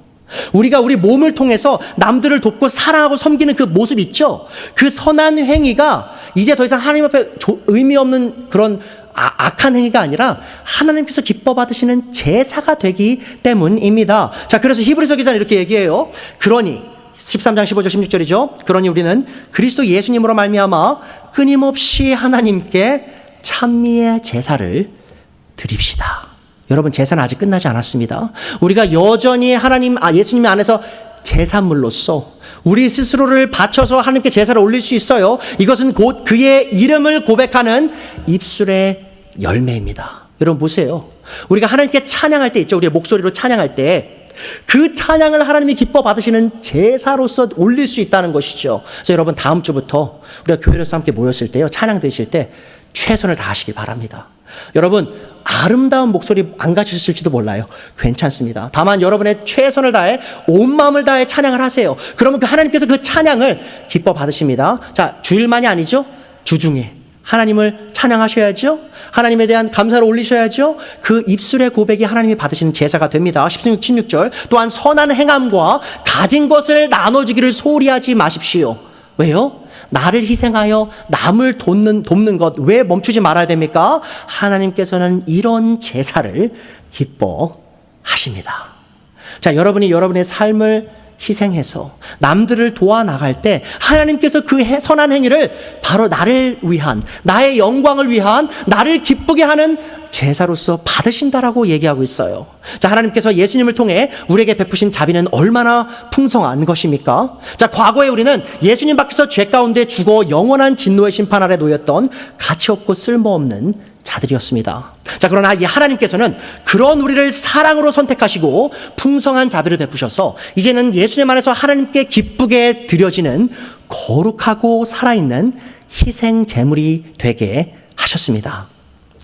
우리가 우리 몸을 통해서 남들을 돕고 사랑하고 섬기는 그 모습 있죠? 그 선한 행위가 이제 더 이상 하나님 앞에 의미 없는 그런 악한 행위가 아니라 하나님께서 기뻐 받으시는 제사가 되기 때문입니다. 자, 그래서 히브리서 기자는 이렇게 얘기해요. 그러니 13장 15절 16절이죠. 그러니 우리는 그리스도 예수님으로 말미암아 끊임없이 하나님께 찬미의 제사를 드립시다. 여러분, 제사는 아직 끝나지 않았습니다. 우리가 여전히 예수님 안에서 제사물로서 우리 스스로를 바쳐서 하나님께 제사를 올릴 수 있어요. 이것은 곧 그의 이름을 고백하는 입술의 열매입니다. 여러분 보세요. 우리가 하나님께 찬양할 때 있죠. 우리의 목소리로 찬양할 때 그 찬양을 하나님이 기뻐 받으시는 제사로서 올릴 수 있다는 것이죠. 그래서 여러분, 다음 주부터 우리가 교회로서 함께 모였을 때요, 찬양 드실 때 최선을 다하시길 바랍니다. 여러분, 아름다운 목소리 안 가지셨을지도 몰라요. 괜찮습니다. 다만 여러분의 최선을 다해 온 마음을 다해 찬양을 하세요. 그러면 하나님께서 그 찬양을 기뻐 받으십니다. 자, 주일만이 아니죠. 주중에 하나님을 찬양하셔야죠. 하나님에 대한 감사를 올리셔야죠. 그 입술의 고백이 하나님이 받으시는 제사가 됩니다. 16절 또한 선한 행함과 가진 것을 나눠주기를 소홀히 하지 마십시오. 왜요? 나를 희생하여 남을 돕는 것 왜 멈추지 말아야 됩니까? 하나님께서는 이런 제사를 기뻐하십니다. 자, 여러분이 여러분의 삶을 희생해서 남들을 도와나갈 때 하나님께서 그 선한 행위를 바로 나를 위한, 나의 영광을 위한, 나를 기쁘게 하는 제사로서 받으신다라고 얘기하고 있어요. 자, 하나님께서 예수님을 통해 우리에게 베푸신 자비는 얼마나 풍성한 것입니까? 자, 과거에 우리는 예수님 밖에서 죄 가운데 죽어 영원한 진노의 심판 아래 놓였던 가치없고 쓸모없는 자들이었습니다. 자, 그러나 이 하나님께서는 그런 우리를 사랑으로 선택하시고 풍성한 자비를 베푸셔서 이제는 예수님 안에서 하나님께 기쁘게 드려지는 거룩하고 살아있는 희생 제물이 되게 하셨습니다.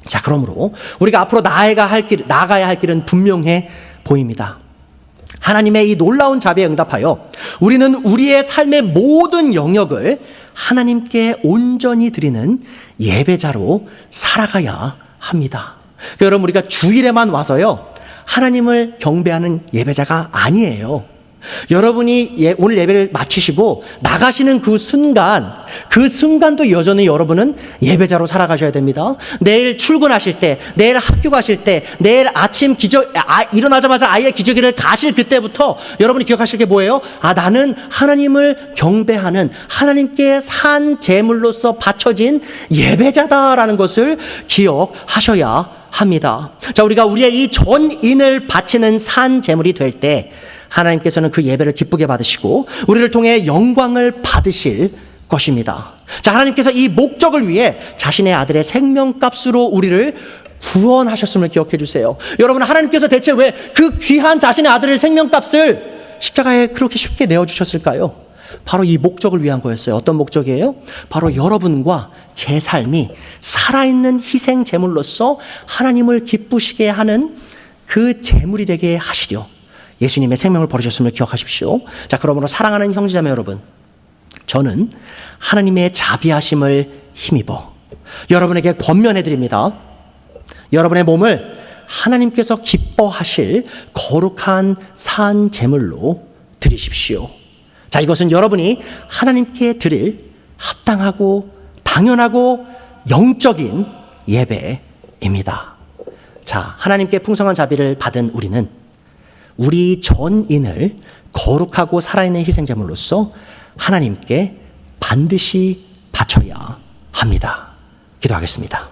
자, 그러므로 우리가 앞으로 나아가야 할 길은 분명해 보입니다. 하나님의 이 놀라운 자비에 응답하여 우리는 우리의 삶의 모든 영역을 하나님께 온전히 드리는 예배자로 살아가야 합니다. 여러분, 우리가 주일에만 와서요, 하나님을 경배하는 예배자가 아니에요. 여러분이 오늘 예배를 마치시고 나가시는 그 순간도 여전히 여러분은 예배자로 살아가셔야 됩니다. 내일 출근하실 때, 내일 학교 가실 때, 내일 아침 일어나자마자 아이의 기저귀를 가실 그때부터 여러분이 기억하실 게 뭐예요? 나는 하나님을 경배하는, 하나님께 산 제물로서 바쳐진 예배자다라는 것을 기억하셔야 합니다. 자, 우리가 우리의 이 전인을 바치는 산 제물이 될 때 하나님께서는 그 예배를 기쁘게 받으시고 우리를 통해 영광을 받으실 것입니다. 자, 하나님께서 이 목적을 위해 자신의 아들의 생명값으로 우리를 구원하셨음을 기억해 주세요. 여러분, 하나님께서 대체 왜 그 귀한 자신의 아들의 생명값을 십자가에 그렇게 쉽게 내어주셨을까요? 바로 이 목적을 위한 거였어요. 어떤 목적이에요? 바로 여러분과 제 삶이 살아있는 희생 제물로서 하나님을 기쁘시게 하는 그 제물이 되게 하시려 예수님의 생명을 버리셨음을 기억하십시오. 자, 그러므로 사랑하는 형제자매 여러분, 저는 하나님의 자비하심을 힘입어 여러분에게 권면해 드립니다. 여러분의 몸을 하나님께서 기뻐하실 거룩한 산 제물로 드리십시오. 자, 이것은 여러분이 하나님께 드릴 합당하고 당연하고 영적인 예배입니다. 자, 하나님께 풍성한 자비를 받은 우리는 우리 전인을 거룩하고 살아있는 희생제물로서 하나님께 반드시 바쳐야 합니다. 기도하겠습니다.